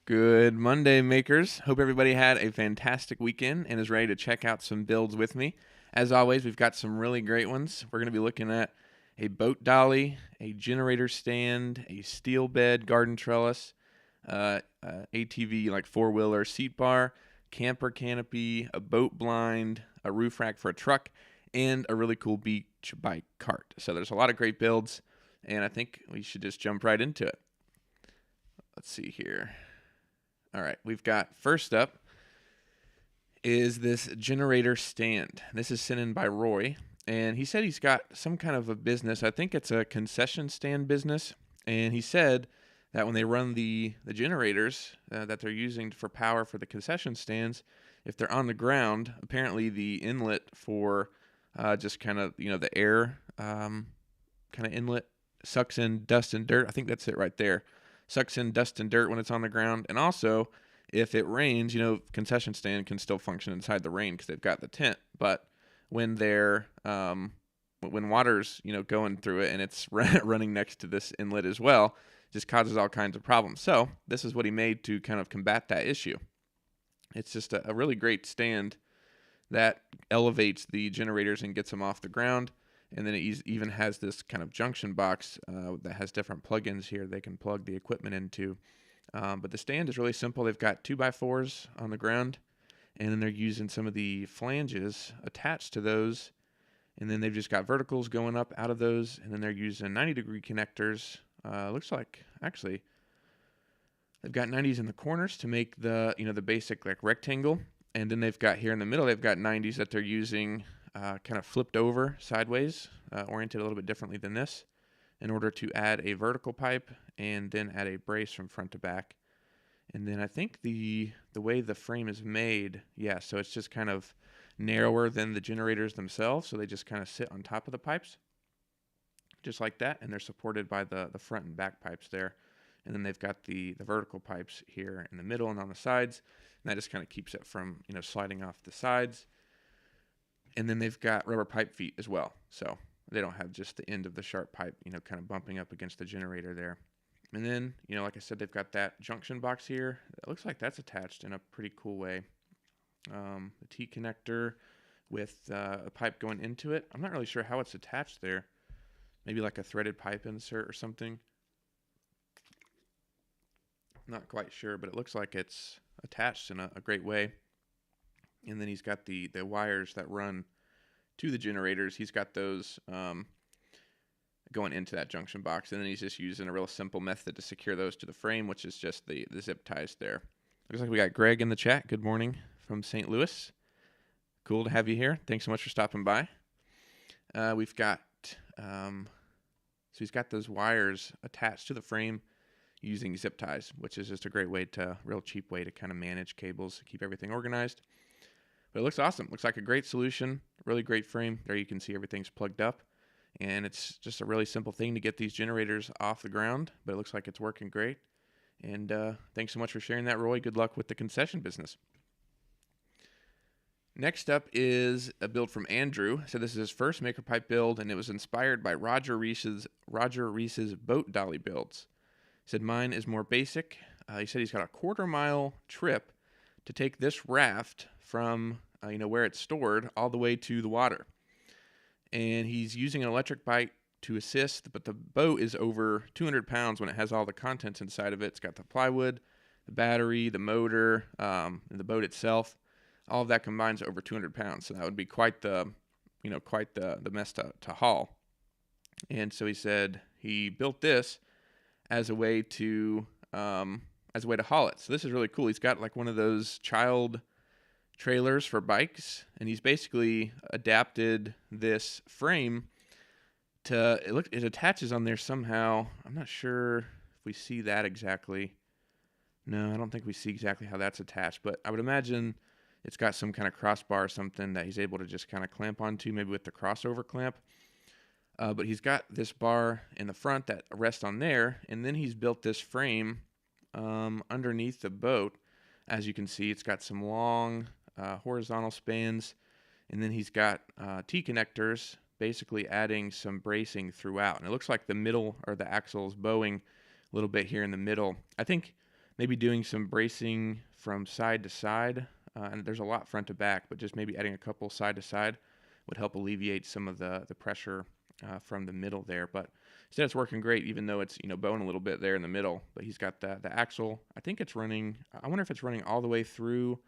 Good Monday, makers. Hope everybody had a fantastic weekend and is ready to check out some builds with me. As always, we've got some really great ones. We're going to be looking at a boat dolly, a generator stand, a steel bed garden trellis, ATV like four-wheeler seat bar, camper canopy, a boat blind, a roof rack for a truck, and a really cool beach bike cart. So there's a lot of great builds, and I think we should just jump right into it. Let's see here. All right, we've got first up is this generator stand. This is sent in by Roy, and he said he's got some kind of a business. I think it's a concession stand business, and he said that when they run the generators that they're using for power for the concession stands, if they're on the ground, apparently the inlet for just kind of, the air kind of inlet sucks in dust and dirt. I think that's it right there. Sucks in dust and dirt when it's on the ground. And also, if it rains, concession stand can still function inside the rain because they've got the tent. But when they're when water's going through it and it's running next to this inlet as well, just causes all kinds of problems. So this is what he made to kind of combat that issue. It's just a really great stand that elevates the generators and gets them off the ground. And then it even has this kind of junction box that has different plugins here they can plug the equipment into. But the stand is really simple. They've got 2x4s on the ground, and then they're using some of the flanges attached to those. And then they've just got verticals going up out of those, and then they're using 90-degree connectors. Looks like, actually, they've got 90s in the corners to make the basic like rectangle. And then they've got here in the middle, they've got 90s that they're using kind of flipped over sideways, oriented a little bit differently than this, in order to add a vertical pipe and then add a brace from front to back. And then I think the way the frame is made, so it's just kind of narrower than the generators themselves, so they just kind of sit on top of the pipes, just like that, and they're supported by the front and back pipes there. And then they've got the vertical pipes here in the middle and on the sides, and that just kind of keeps it from sliding off the sides. And then they've got rubber pipe feet as well, so they don't have just the end of the sharp pipe, kind of bumping up against the generator there. And then, like I said, they've got that junction box here. It looks like that's attached in a pretty cool way. The T connector with a pipe going into it. I'm not really sure how it's attached there. Maybe like a threaded pipe insert or something. Not quite sure, but it looks like it's attached in a great way. And then he's got the wires that run to the generators. He's got those going into that junction box. And then he's just using a real simple method to secure those to the frame, which is just the zip ties there. Looks like we got Greg in the chat. Good morning from St. Louis. Cool to have you here. Thanks so much for stopping by. We've got, so he's got those wires attached to the frame using zip ties, which is just a great way real cheap way to kind of manage cables, keep everything organized. But it looks awesome. Looks like a great solution. Really great frame. There you can see everything's plugged up. And it's just a really simple thing to get these generators off the ground. But it looks like it's working great. And thanks so much for sharing that, Roy. Good luck with the concession business. Next up is a build from Andrew. So this is his first Maker Pipe build, and it was inspired by Roger Reese's boat dolly builds. He said mine is more basic. He said he's got a 1/4-mile trip to take this raft from where it's stored all the way to the water. And he's using an electric bike to assist, but the boat is over 200 pounds when it has all the contents inside of it. It's got the plywood, the battery, the motor, and the boat itself. All of that combines over 200 pounds. So that would be quite the mess to haul. And so he said he built this as a way to haul it. So this is really cool. He's got like one of those child trailers for bikes, and he's basically adapted this frame to it attaches on there somehow. I'm not sure if we see that exactly. No, I don't think we see exactly how that's attached, but I would imagine it's got some kind of crossbar or something that he's able to just kind of clamp onto, maybe with the crossover clamp. But he's got this bar in the front that rests on there, and then he's built this frame underneath the boat. As you can see, it's got some long horizontal spans, and then he's got T connectors, basically adding some bracing throughout. And it looks like the middle or the axle is bowing a little bit here in the middle. I think maybe doing some bracing from side to side. And there's a lot front to back, but just maybe adding a couple side to side would help alleviate some of the pressure from the middle there. But instead, it's working great, even though it's bowing a little bit there in the middle. But he's got the axle. I think it's running. I wonder if it's running all the way through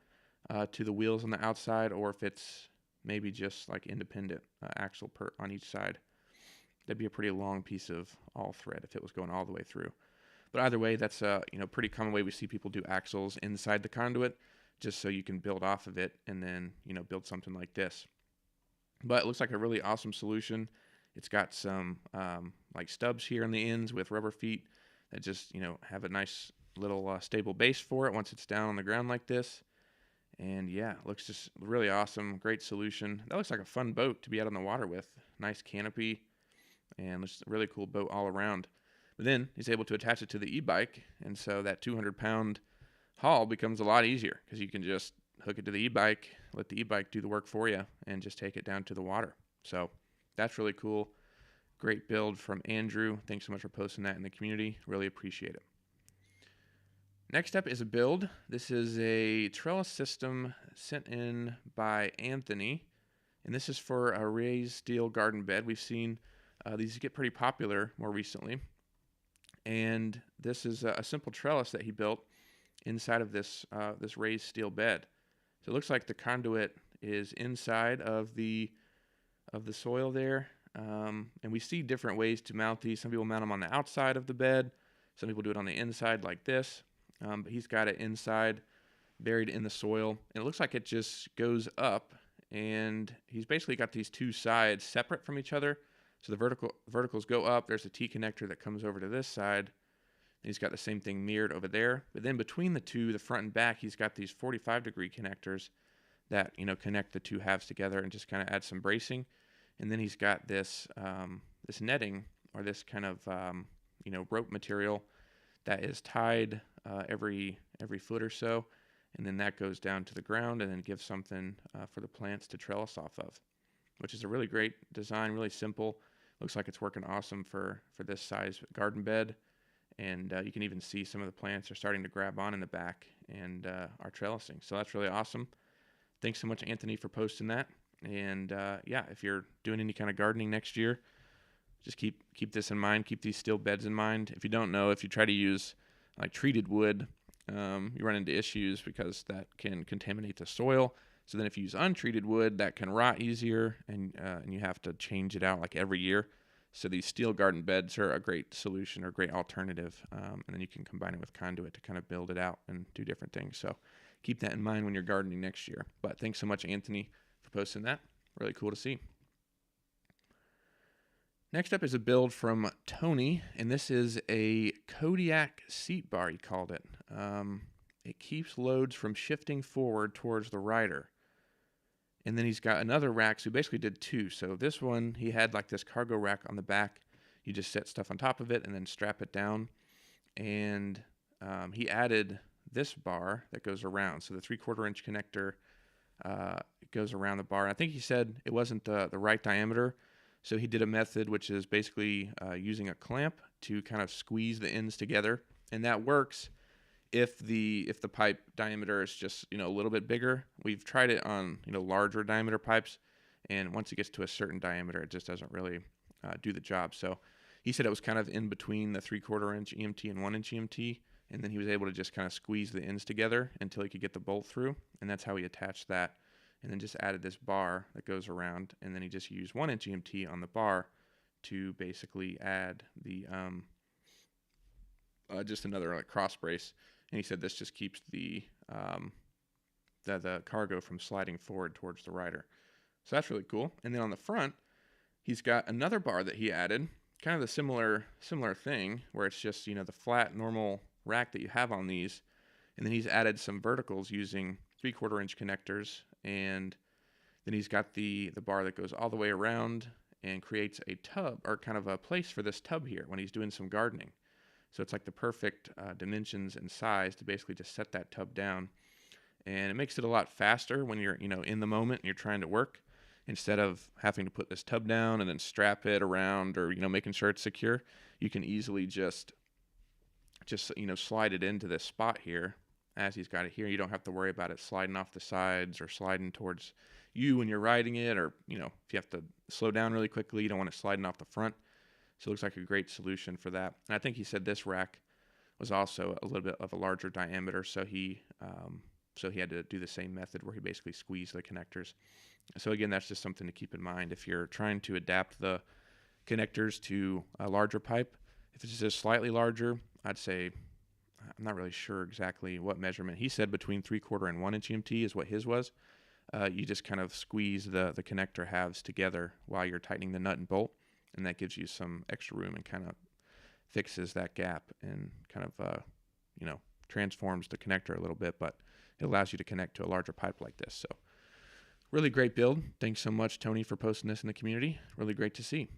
to the wheels on the outside, or if it's maybe just like independent axle on each side. That'd be a pretty long piece of all thread if it was going all the way through. But either way, that's a pretty common way we see people do axles inside the conduit, just so you can build off of it and then build something like this. But it looks like a really awesome solution. It's got some like stubs here on the ends with rubber feet that just have a nice little stable base for it once it's down on the ground like this. And yeah, it looks just really awesome. Great solution. That looks like a fun boat to be out on the water with. Nice canopy, and it's a really cool boat all around. But then he's able to attach it to the e-bike, and so that 200-pound haul becomes a lot easier because you can just hook it to the e-bike, let the e-bike do the work for you, and just take it down to the water. So that's really cool. Great build from Andrew. Thanks so much for posting that in the community. Really appreciate it. Next up is a build. This is a trellis system sent in by Anthony, and this is for a raised steel garden bed. We've seen these get pretty popular more recently, and this is a simple trellis that he built inside of this raised steel bed. So it looks like the conduit is inside of the soil there, and we see different ways to mount these. Some people mount them on the outside of the bed. Some people do it on the inside like this. But he's got it inside, buried in the soil. And it looks like it just goes up, and he's basically got these two sides separate from each other. So the verticals go up. There's a T connector that comes over to this side. And he's got the same thing mirrored over there. But then between the two, the front and back, he's got these 45-degree connectors that connect the two halves together and just kind of add some bracing. And then he's got this this netting, or this kind of rope material that is tied every foot or so, and then that goes down to the ground and then gives something for the plants to trellis off of, which is a really great design, really simple. Looks like it's working awesome for this size garden bed, and you can even see some of the plants are starting to grab on in the back and are trellising. So that's really awesome. Thanks so much, Anthony, for posting that. And yeah, if you're doing any kind of gardening next year, just keep this in mind. Keep these steel beds in mind. If you don't know, if you try to use like treated wood, you run into issues because that can contaminate the soil. So then if you use untreated wood, that can rot easier, and you have to change it out like every year. So these steel garden beds are a great solution or a great alternative, and then you can combine it with conduit to kind of build it out and do different things. So keep that in mind when you're gardening next year. But thanks so much, Anthony, for posting that. Really cool to see. Next up is a build from Tony, and this is a Kodiak seat bar, he called it. It keeps loads from shifting forward towards the rider. And then he's got another rack, so he basically did two. So this one, he had like this cargo rack on the back. You just set stuff on top of it and then strap it down. And he added this bar that goes around. So the 3/4 inch connector goes around the bar. I think he said it wasn't the right diameter. So he did a method which is basically using a clamp to kind of squeeze the ends together, and that works if the pipe diameter is just a little bit bigger. We've tried it on larger diameter pipes, and once it gets to a certain diameter, it just doesn't really do the job. So he said it was kind of in between the 3/4 inch EMT and 1 inch EMT, and then he was able to just kind of squeeze the ends together until he could get the bolt through, and that's how he attached that. And then just added this bar that goes around, and then he just used 1 inch EMT on the bar to basically add the just another like cross brace. And he said this just keeps the cargo from sliding forward towards the rider. So that's really cool. And then on the front, he's got another bar that he added, kind of the similar thing, where it's just the flat normal rack that you have on these, and then he's added some verticals using 3/4 inch connectors. And then he's got the bar that goes all the way around and creates a tub, or kind of a place for this tub here when he's doing some gardening. So it's like the perfect dimensions and size to basically just set that tub down. And it makes it a lot faster when you're in the moment and you're trying to work, instead of having to put this tub down and then strap it around, or making sure it's secure. You can easily just just, slide it into this spot here as he's got it here. You don't have to worry about it sliding off the sides or sliding towards you when you're riding it, or, if you have to slow down really quickly, you don't want it sliding off the front. So it looks like a great solution for that. And I think he said this rack was also a little bit of a larger diameter, so he had to do the same method where he basically squeezed the connectors. So again, that's just something to keep in mind if you're trying to adapt the connectors to a larger pipe. If it's just slightly larger, I'd say, I'm not really sure exactly what measurement. He said between 3/4 and 1 inch EMT is what his was. You just kind of squeeze the connector halves together while you're tightening the nut and bolt, and that gives you some extra room and kind of fixes that gap and kind of, transforms the connector a little bit, but it allows you to connect to a larger pipe like this. So really great build. Thanks so much, Tony, for posting this in the community. Really great to see.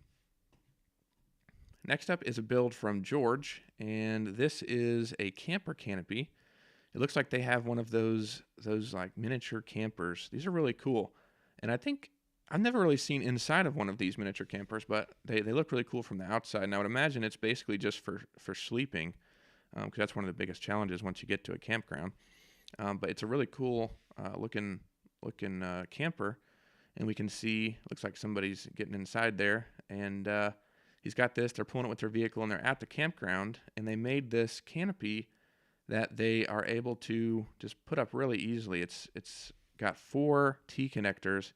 Next up is a build from George, and this is a camper canopy. It looks like they have one of those like miniature campers. These are really cool, and I think I've never really seen inside of one of these miniature campers, but they look really cool from the outside. And I would imagine it's basically just for sleeping, because that's one of the biggest challenges once you get to a campground. But it's a really cool looking camper, and we can see, looks like somebody's getting inside there, and he's got this. They're pulling it with their vehicle, and they're at the campground, and they made this canopy that they are able to just put up really easily. It's got 4 T connectors,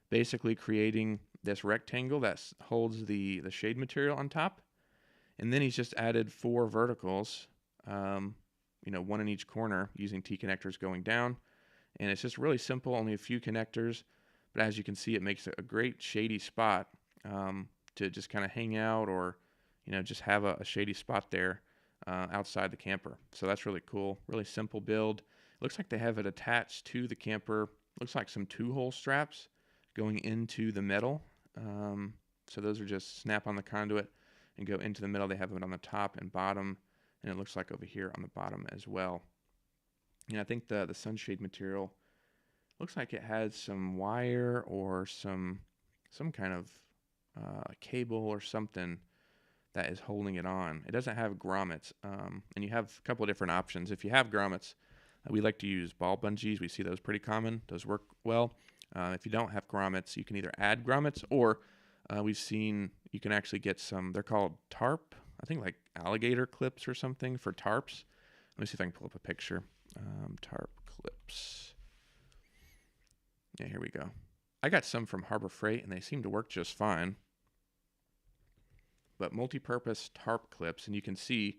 basically creating this rectangle that holds the shade material on top, and then he's just added 4 verticals, 1 in each corner, using T connectors going down. And it's just really simple, only a few connectors, but as you can see, it makes a great shady spot to just kind of hang out, or just have a shady spot there outside the camper. So that's really cool. Really simple build. Looks like they have it attached to the camper. Looks like some 2-hole straps going into the metal. So those are just snap on the conduit and go into the metal. They have it on the top and bottom, and it looks like over here on the bottom as well. And I think the sunshade material looks like it has some wire or some kind of cable or something that is holding it on. It doesn't have grommets, and you have a couple of different options. If you have grommets, we like to use ball bungees. We see those pretty common. Those work well. If you don't have grommets, you can either add grommets, or we've seen you can actually get some, they're called tarp, I think, like alligator clips or something for tarps. Let me see if I can pull up a picture. Tarp clips. Yeah, here we go. I got some from Harbor Freight, and they seem to work just fine. But multi-purpose tarp clips, and you can see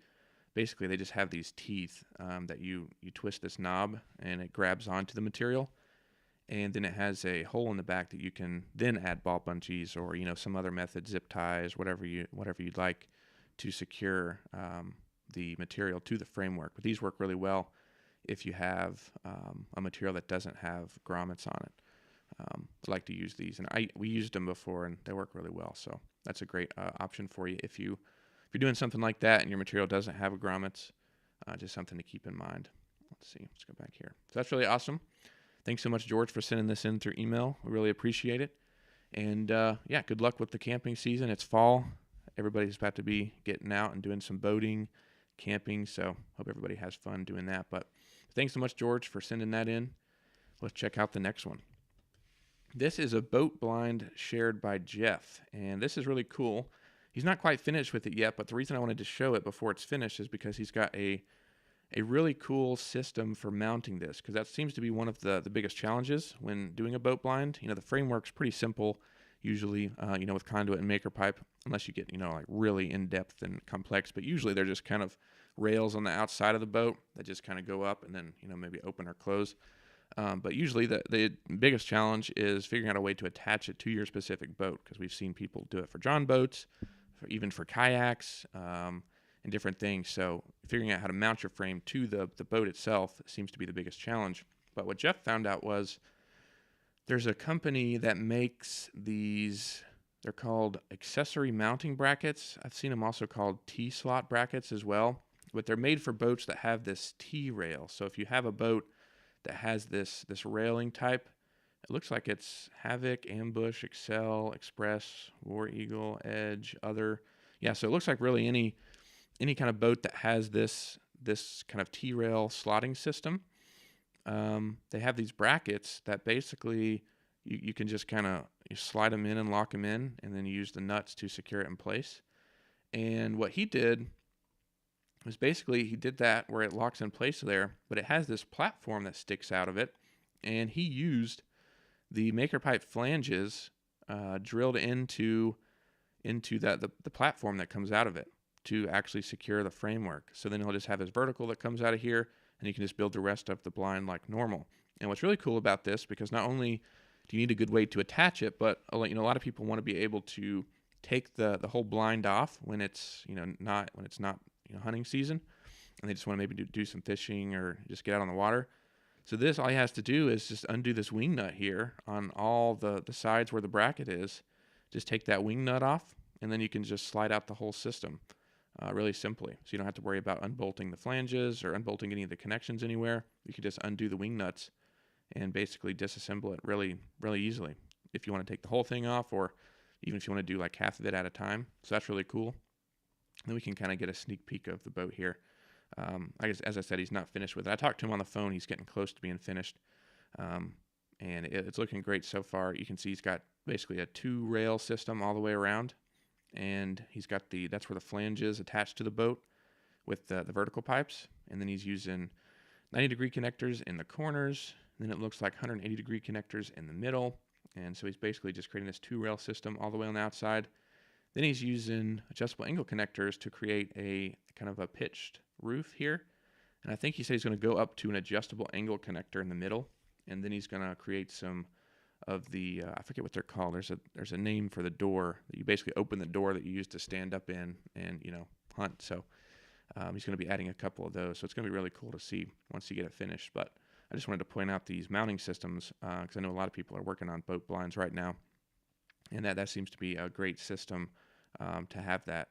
basically they just have these teeth that you twist this knob, and it grabs onto the material, and then it has a hole in the back that you can then add ball bungees or some other method, zip ties, whatever you'd like to secure the material to the framework. But these work really well if you have a material that doesn't have grommets on it. I like to use these, and we used them before, and they work really well. So that's a great option for you if you're doing something like that and your material doesn't have grommets. Just something to keep in mind. Let's see. Let's go back here. So that's really awesome. Thanks so much, George, for sending this in through email. We really appreciate it. And yeah, good luck with the camping season. It's fall. Everybody's about to be getting out and doing some boating, camping. So hope everybody has fun doing that. But thanks so much, George, for sending that in. Let's check out the next one. This is a boat blind shared by Jeff, and this is really cool. He's not quite finished with it yet, but the reason I wanted to show it before it's finished is because he's got a really cool system for mounting this, because that seems to be one of the biggest challenges when doing a boat blind. The framework's pretty simple usually, with conduit and maker pipe, unless you get, like really in-depth and complex, but usually they're just kind of rails on the outside of the boat that just kind of go up and then, maybe open or close. But usually the biggest challenge is figuring out a way to attach it to your specific boat, because we've seen people do it for John boats, even for kayaks, and different things. So figuring out how to mount your frame to the boat itself seems to be the biggest challenge. But what Jeff found out was there's a company that makes these, they're called accessory mounting brackets. I've seen them also called T-slot brackets as well, but they're made for boats that have this T-rail. So if you have a boat that has this railing type, it looks like it's Havoc, Ambush, Excel, Express, War Eagle, Edge, Other. Yeah, so it looks like really any any kind of boat that has this kind of T-rail slotting system, they have these brackets that basically you can just kind of slide them in and lock them in, and then you use the nuts to secure it in place. And what he did was basically he did that where it locks in place there, but it has this platform that sticks out of it, and he used the maker pipe flanges drilled into the platform that comes out of it to actually secure the framework. So then he'll just have his vertical that comes out of here, and you can just build the rest of the blind like normal. And what's really cool about this, because not only do you need a good way to attach it, but a lot of people want to be able to take the whole blind off when it's not hunting season, and they just want to maybe do some fishing or just get out on the water. So this, all he has to do is just undo this wing nut here on all the sides where the bracket is. Just take that wing nut off, and then you can just slide out the whole system really simply. So you don't have to worry about unbolting the flanges or unbolting any of the connections anywhere. You can just undo the wing nuts and basically disassemble it really, really easily if you want to take the whole thing off, or even if you want to do like half of it at a time. So that's really cool. And then we can kind of get a sneak peek of the boat here. I guess, as I said, he's not finished with it. I talked to him on the phone. He's getting close to being finished. And it's looking great so far. You can see he's got basically a 2-rail system all the way around. And he's got that's where the flange is attached to the boat with the vertical pipes. And then he's using 90-degree connectors in the corners. And then it looks like 180-degree connectors in the middle. And so he's basically just creating this 2-rail system all the way on the outside. Then he's using adjustable angle connectors to create a kind of a pitched roof here. And I think he said he's going to go up to an adjustable angle connector in the middle. And then he's going to create some of the, I forget what they're called. There's a name for the door that you basically open the door that you use to stand up in and, hunt. So he's going to be adding a couple of those. So it's going to be really cool to see once you get it finished. But I just wanted to point out these mounting systems because I know a lot of people are working on boat blinds right now. And that seems to be a great system to have that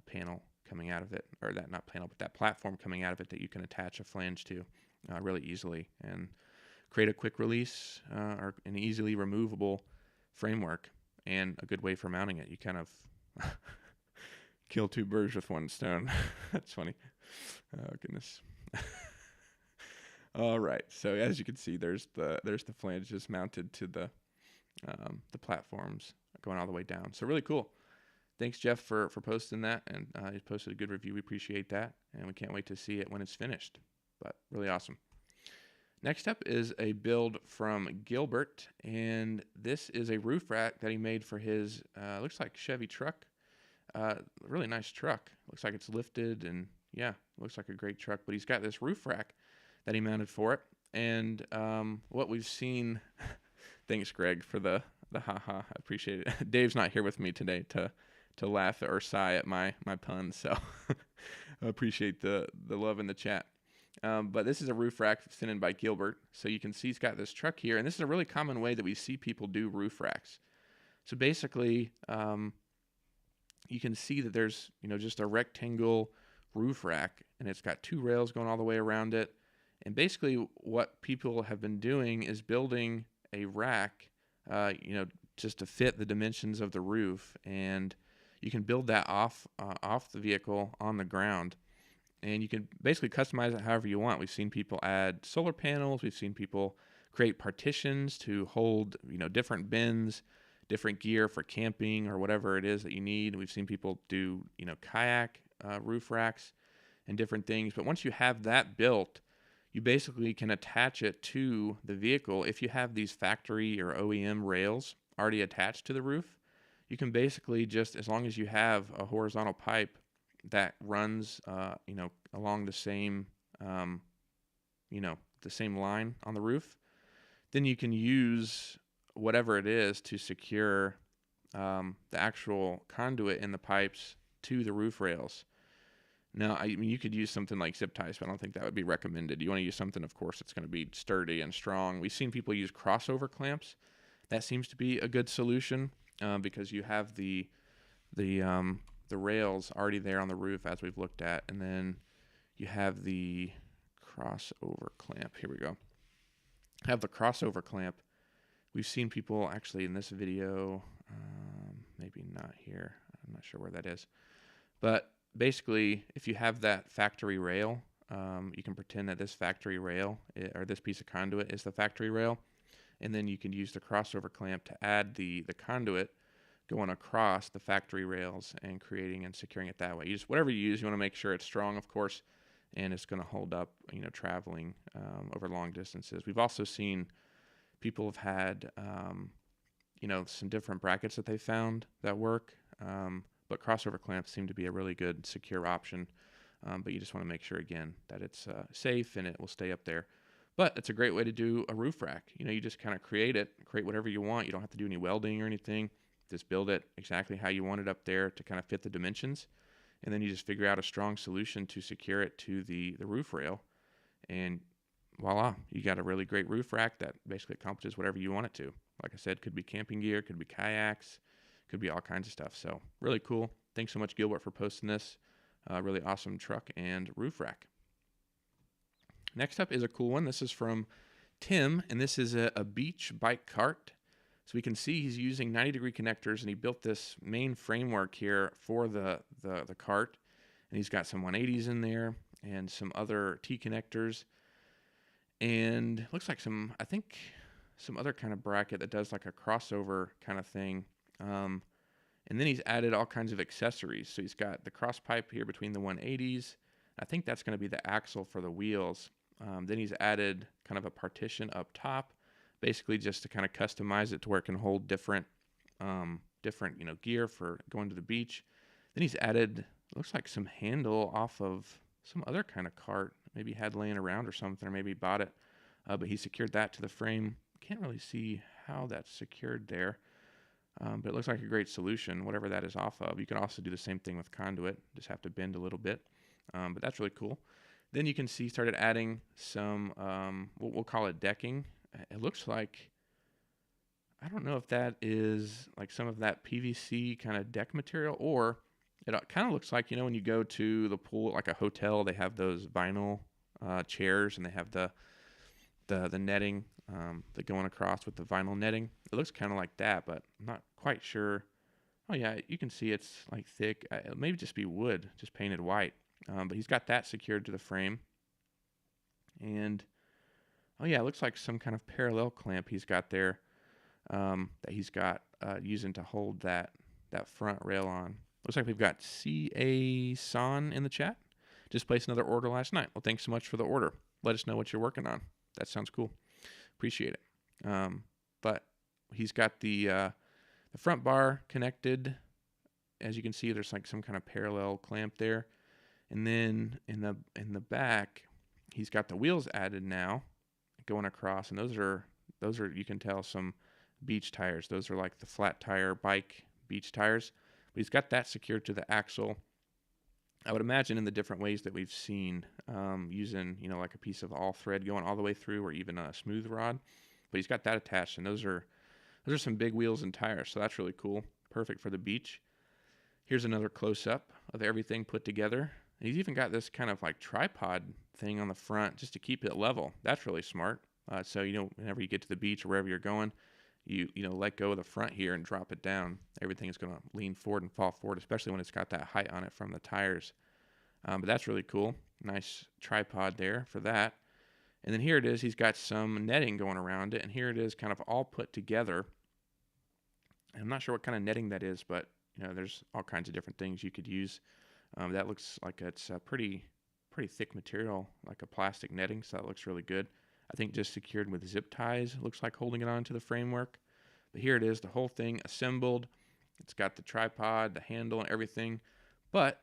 panel coming out of it, or that not panel, but that platform coming out of it that you can attach a flange to really easily and create a quick release or an easily removable framework, and a good way for mounting it. You kind of kill 2 birds with 1 stone. That's funny. Oh goodness. All right. So as you can see, there's the flanges mounted to the platforms going all the way down. So really cool. Thanks, Jeff, for posting that, and he posted a good review. We appreciate that, and we can't wait to see it when it's finished. But really awesome. Next up is a build from Gilbert, and this is a roof rack that he made for his, looks like Chevy truck. Really nice truck. Looks like it's lifted, and yeah, looks like a great truck. But he's got this roof rack that he mounted for it, and what we've seen. Thanks, Greg, for the haha. I appreciate it. Dave's not here with me today to laugh or sigh at my puns, so I appreciate the love in the chat. But this is a roof rack sent in by Gilbert. So you can see he's got this truck here, and this is a really common way that we see people do roof racks. So basically, you can see that there's just a rectangle roof rack, and it's got 2 rails going all the way around it. And basically, what people have been doing is building a rack, just to fit the dimensions of the roof, and you can build that off the vehicle on the ground, and you can basically customize it however you want. We've seen people add solar panels. We've seen people create partitions to hold different bins, different gear for camping or whatever it is that you need. We've seen people do kayak roof racks and different things. But once you have that built, you basically can attach it to the vehicle. If you have these factory or OEM rails already attached to the roof, you can basically just, as long as you have a horizontal pipe that runs, along the same, the same line on the roof, then you can use whatever it is to secure the actual conduit in the pipes to the roof rails. Now, I mean, you could use something like zip ties, but I don't think that would be recommended. You want to use something, of course, that's going to be sturdy and strong. We've seen people use crossover clamps. That seems to be a good solution because you have the rails already there on the roof, as we've looked at, and then you have the crossover clamp. Here we go. Have the crossover clamp. We've seen people actually in this video, maybe not here. I'm not sure where that is, but basically, if you have that factory rail, you can pretend that this factory rail or this piece of conduit is the factory rail, and then you can use the crossover clamp to add the conduit going across the factory rails and creating and securing it that way. You just, whatever you use, you want to make sure it's strong, of course, and it's going to hold up, traveling over long distances. We've also seen people have had, some different brackets that they found that work, but crossover clamps seem to be a really good secure option. But you just want to make sure, again, that it's safe and it will stay up there. But it's a great way to do a roof rack. You just kind of create whatever you want. You don't have to do any welding or anything. Just build it exactly how you want it up there to kind of fit the dimensions. And then you just figure out a strong solution to secure it to the roof rail. And voila, you got a really great roof rack that basically accomplishes whatever you want it to. Like I said, could be camping gear, could be kayaks, could be all kinds of stuff. So really cool. Thanks so much, Gilbert, for posting this. Really awesome truck and roof rack. Next up is a cool one. This is from Tim, and this is a beach bike cart. So we can see he's using 90-degree connectors, and he built this main framework here for the cart. And he's got some 180s in there and some other T connectors. And looks like some other kind of bracket that does like a crossover kind of thing. And then he's added all kinds of accessories. So he's got the cross pipe here between the 180s. I think that's going to be the axle for the wheels. Then he's added kind of a partition up top, basically just to kind of customize it to where it can hold different gear for going to the beach. Then he's added, looks like some handle off of some other kind of cart, maybe had laying around or something, or maybe bought it. But he secured that to the frame. Can't really see how that's secured there. But it looks like a great solution, whatever that is off of. You can also do the same thing with conduit, just have to bend a little bit. But that's really cool. Then you can see he started adding some, we'll call it decking. It looks like, I don't know if that is like some of that PVC kind of deck material, or it kind of looks like, when you go to the pool, like a hotel, they have those vinyl chairs, and they have the netting that going across with the vinyl netting. It looks kind of like that, but I'm not quite sure. Oh yeah, you can see it's like thick. It may just be wood, just painted white. But he's got that secured to the frame. And oh yeah, it looks like some kind of parallel clamp he's got there that he's got using to hold that front rail on. Looks like we've got CA Son in the chat. Just placed another order last night. Well, thanks so much for the order. Let us know what you're working on. That sounds cool. Appreciate it. But he's got the front bar connected. As you can see, there's like some kind of parallel clamp there. And then in the back, he's got the wheels added now going across, and those are you can tell some beach tires. Those are like the flat tire bike beach tires. But he's got that secured to the axle. I would imagine in the different ways that we've seen, using like a piece of all thread going all the way through, or even a smooth rod. But he's got that attached, and those are some big wheels and tires. So that's really cool. Perfect for the beach. Here's another close up of everything put together. He's even got this kind of like tripod thing on the front just to keep it level. That's really smart. So whenever you get to the beach or wherever you're going, you let go of the front here and drop it down. Everything is going to lean forward and fall forward, especially when it's got that height on it from the tires. But that's really cool. Nice tripod there for that. And then here it is. He's got some netting going around it, and here it is kind of all put together. I'm not sure what kind of netting that is, but there's all kinds of different things you could use. That looks like it's a pretty thick material, like a plastic netting, so that looks really good. I think just secured with zip ties, looks like holding it onto the framework. But here it is, the whole thing assembled. It's got the tripod, the handle, and everything. But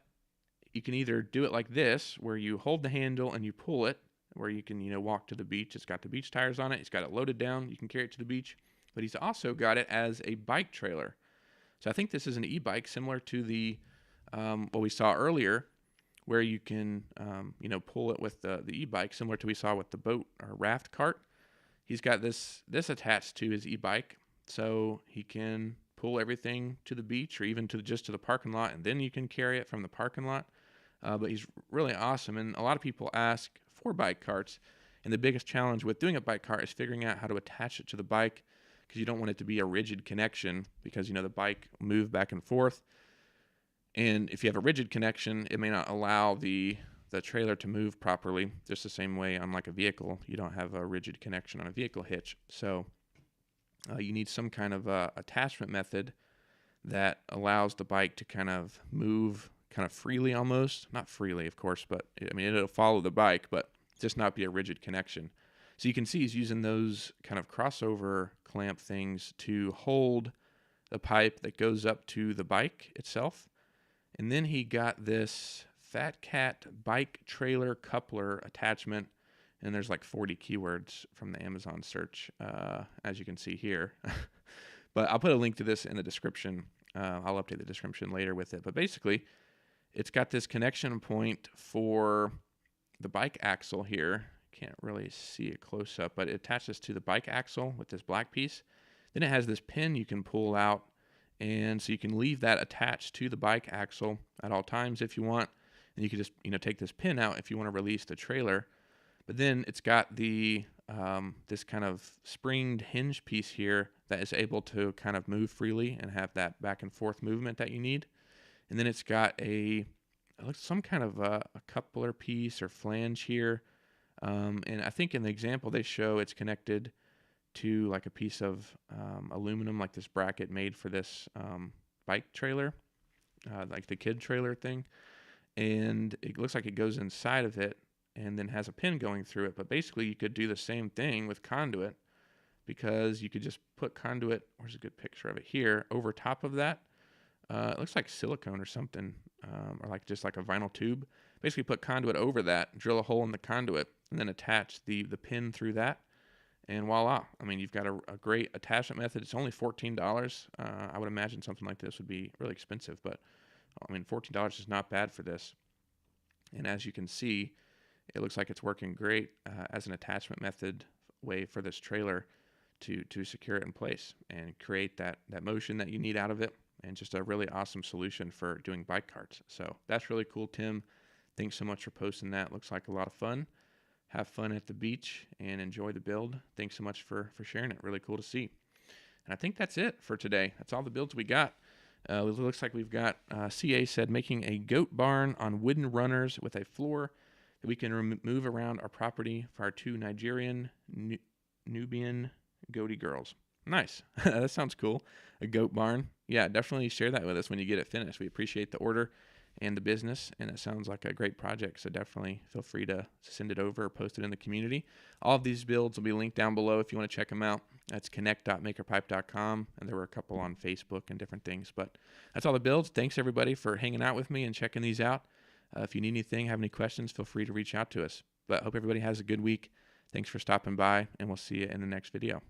you can either do it like this, where you hold the handle and you pull it, where you can walk to the beach. It's got the beach tires on it. It's got it loaded down. You can carry it to the beach. But he's also got it as a bike trailer. So I think this is an e-bike similar to the what we saw earlier, where you can pull it with the e-bike, similar to what we saw with the boat or raft cart. He's got this attached to his e-bike, so he can pull everything to the beach, or even just to the parking lot, and then you can carry it from the parking lot. But he's really awesome, and a lot of people ask for bike carts, and the biggest challenge with doing a bike cart is figuring out how to attach it to the bike, because you don't want it to be a rigid connection, because the bike will move back and forth. And if you have a rigid connection, it may not allow the trailer to move properly, just the same way on like a vehicle. You don't have a rigid connection on a vehicle hitch. So you need some kind of attachment method that allows the bike to kind of move kind of freely almost. Not freely, of course, but I mean, it'll follow the bike, but just not be a rigid connection. So you can see he's using those kind of crossover clamp things to hold the pipe that goes up to the bike itself. And then he got this Fat Cat bike trailer coupler attachment, and there's like 40 keywords from the Amazon search, as you can see here. But I'll put a link to this in the description. I'll update the description later with it. But basically, it's got this connection point for the bike axle here. Can't really see it close up, but it attaches to the bike axle with this black piece. Then it has this pin you can pull out, and so you can leave that attached to the bike axle at all times if you want. And you can just take this pin out if you want to release the trailer. But then it's got the this kind of springed hinge piece here that is able to kind of move freely and have that back and forth movement that you need. And then it's got some kind of a coupler piece or flange here. And I think in the example they show it's connected to like a piece of aluminum, like this bracket made for this bike trailer, like the kid trailer thing. And it looks like it goes inside of it and then has a pin going through it. But basically you could do the same thing with conduit, because you could just put conduit, where's a good picture of it here, over top of that. It looks like silicone or something, or like just like a vinyl tube. Basically put conduit over that, drill a hole in the conduit, and then attach the pin through that. And voila. I mean, you've got a great attachment method. It's only $14. I would imagine something like this would be really expensive, but I mean, $14 is not bad for this. And as you can see, it looks like it's working great as an attachment method way for this trailer to secure it in place and create that motion that you need out of it, and just a really awesome solution for doing bike carts. So that's really cool, Tim. Thanks so much for posting that. Looks like a lot of fun. Have fun at the beach and enjoy the build. Thanks so much for sharing it. Really cool to see. And I think that's it for today. That's all the builds we got. It looks like we've got, CA said, making a goat barn on wooden runners with a floor that we can move around our property for our two Nigerian Nubian goatee girls. Nice. That sounds cool. A goat barn. Yeah, definitely share that with us when you get it finished. We appreciate the order and the business, and it sounds like a great project, so definitely feel free to send it over or post it in the community. All of these builds will be linked down below if you want to check them out. That's connect.makerpipe.com, and there were a couple on Facebook and different things, but that's all the builds. Thanks everybody for hanging out with me and checking these out. If you need anything, have any questions, feel free to reach out to us. But hope everybody has a good week. Thanks for stopping by, and we'll see you in the next video.